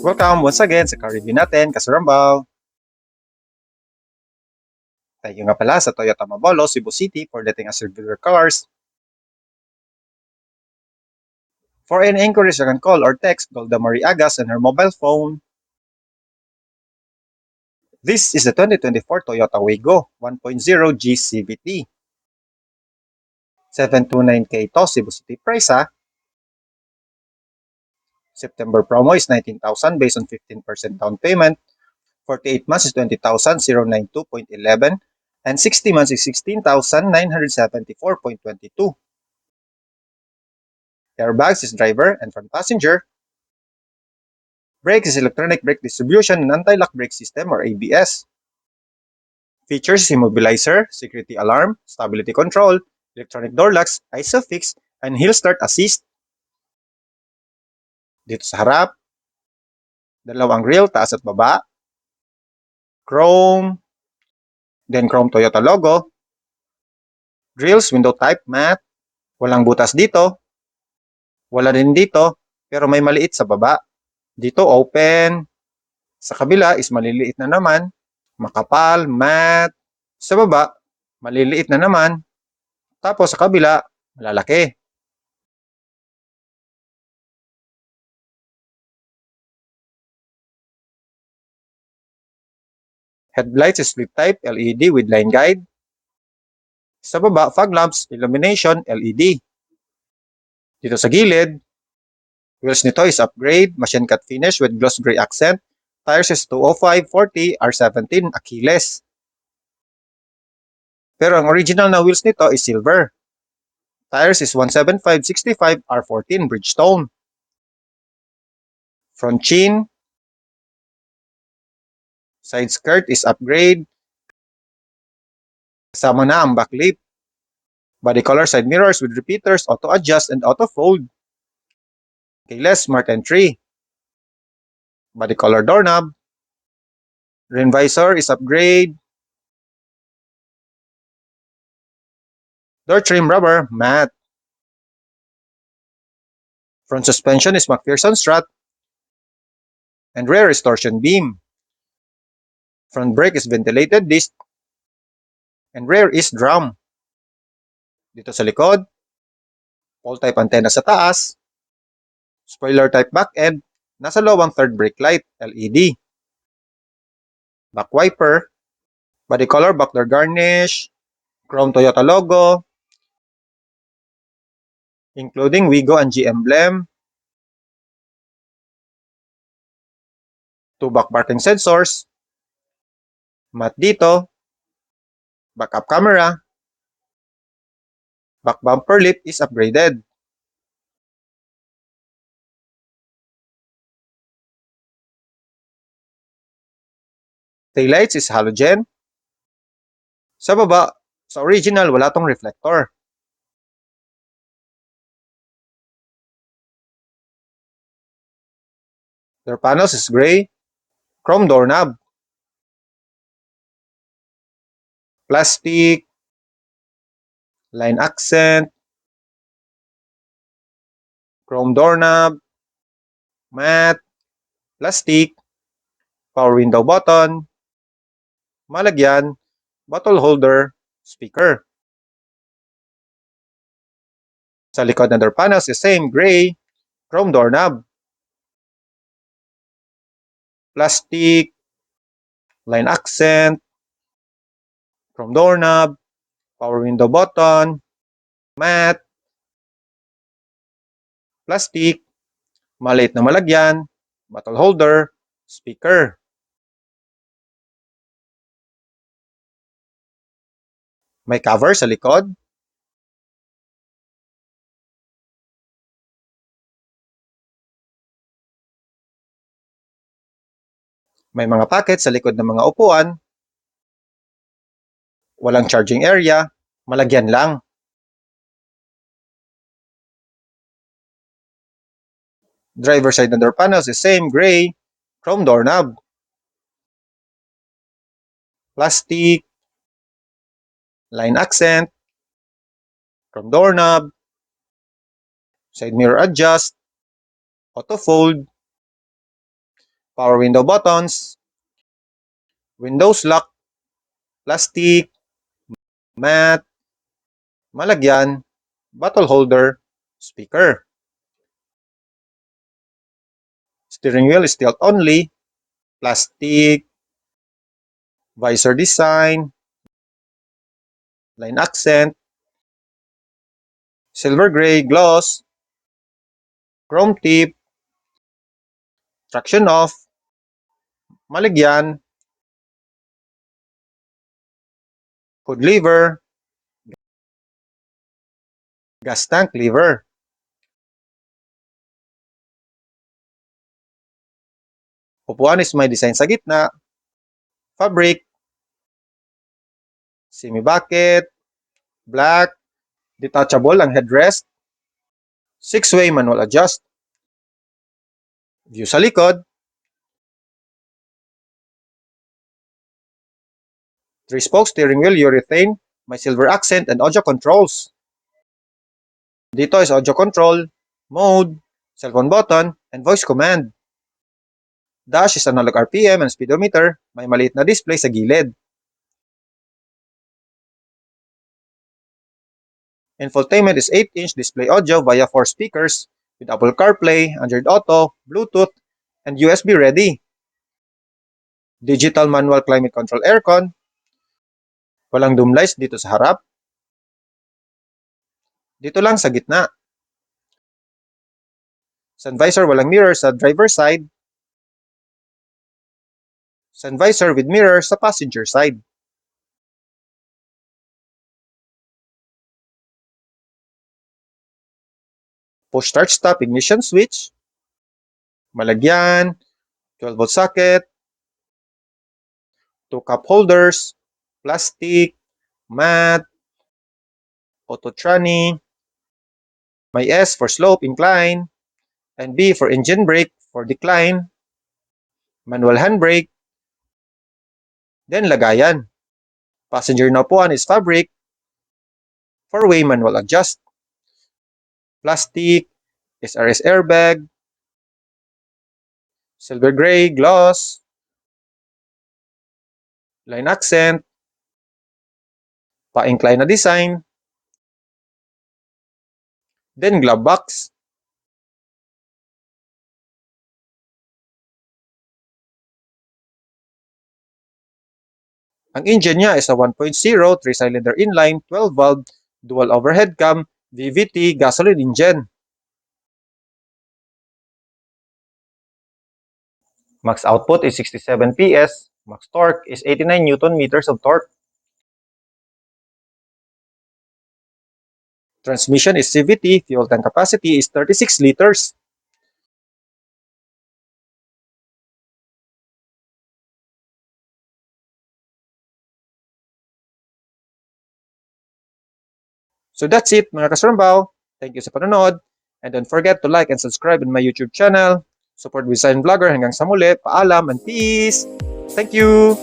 Welcome once again sa car review natin, Kasurambaw. Tayo nga pala sa Toyota Mabolo, Cebu City for dating as regular cars. For any inquiries, you can call or text Golda Marie Agas on her mobile phone. This is the 2024 Toyota Waygo 1.0 GCVT. 729K to Cebu City price ha. September promo is 19,000 based on 15% down payment. 48 months is 20,092.11 and 60 months is 16,974.22. Airbags is driver and front passenger. Brakes is electronic brake distribution and anti-lock brake system or ABS. Features is immobilizer, security alarm, stability control, electronic door locks, ISOFIX, and hill start assist. Dito sa harap, dalawang grille, taas at baba. Chrome, then chrome Toyota logo. Grills, window type, matte. Walang butas dito. Wala din dito, pero may maliit sa baba. Dito open. Sa kabila is maliliit na naman. Makapal, matte. Sa baba, maliliit na naman. Tapos sa kabila, malalaki. Headlights is flip type LED with line guide. Sa baba, fog lamps, illumination, LED. Dito sa gilid, wheels nito is upgrade, machine cut finish with gloss gray accent. Tires is 205/40 R17 Achilles. Pero ang original na wheels nito is silver. Tires is 175/65 R14 Bridgestone. Front chin. Side skirt is upgrade. Kasama na ang back lip. Body color side mirrors with repeaters, auto adjust and auto fold. Keyless smart entry. Body color doorknob. Rain visor is upgrade. Door trim rubber matte. Front suspension is McPherson strut and rear is torsion beam. Front brake is ventilated disc and rear is drum. Dito sa likod, pole type antenna sa taas, spoiler type back end, nasa lowang third brake light, LED. Back wiper, body color back door garnish, chrome Toyota logo, including Wigo and G emblem, 2 back parking sensors, mat dito, backup camera, back bumper lip is upgraded. Taillights is halogen. Sa baba, sa original, wala tong reflector. Door panels is gray. Chrome doorknob. Plastic. Line accent. Chrome doorknob. Matte. Plastic. Power window button. Malagyan. Bottle holder. Speaker. Sa likod ng door panels is same gray. Chrome doorknob. Plastic. Line accent. Chrome doorknob. Power window button. Matte. Plastic. Maliit na malagyan. Bottle holder. Speaker. May cover sa likod. May mga pocket sa likod ng mga upuan. Walang charging area. Malagyan lang. Driver side ng door panels is same gray. Chrome doorknob. Plastic. Line accent. Chrome doorknob. Side mirror adjust. Auto fold. power window buttons, windows lock, plastic, mat, malagyan, bottle holder, speaker. Steering wheel is tilt only, plastic, visor design, line accent, silver gray gloss, chrome tip, traction off, malagyan, hood lever, gas tank lever. Upuan is may design sa gitna, fabric, semi-bucket, black, detachable ang headrest, 6-way manual adjust. View sa likod, 3-spoke steering wheel urethane, may silver accent and audio controls. Dito is audio control, mode, cellphone button, and voice command. Dash is analog RPM and speedometer, may maliit na display sa gilid. Infotainment is 8-inch display audio via 4 speakers with Apple CarPlay, Android Auto, Bluetooth, and USB ready. Digital manual climate control aircon. Walang doom lights dito sa harap. Dito lang sa gitna. Sun visor walang mirror sa driver side. Sun visor with mirror sa passenger side. Push start stop ignition switch. Malagyan, 12-volt socket, 2 cup holders, plastic, mat, auto tranny, may S for slope, incline, and B for engine brake for decline, manual handbrake, then lagayan. Passenger na upuan is fabric, 4-way manual adjust, plastic, SRS airbag, silver gray gloss, line accent, pa-incline na design, then glove box. Ang engine niya is a 1.0 3-cylinder inline 12-valve dual overhead cam VVT gasoline engine. Max output is 67 PS, max torque is 89 Newton meters of torque. Transmission is CVT, fuel tank capacity is 36 liters. So that's it mga kasrambaw. Thank you sa panonood. And don't forget to like and subscribe in my YouTube channel. Support with Sign Vlogger. Hanggang sa muli. Paalam and peace. Thank you.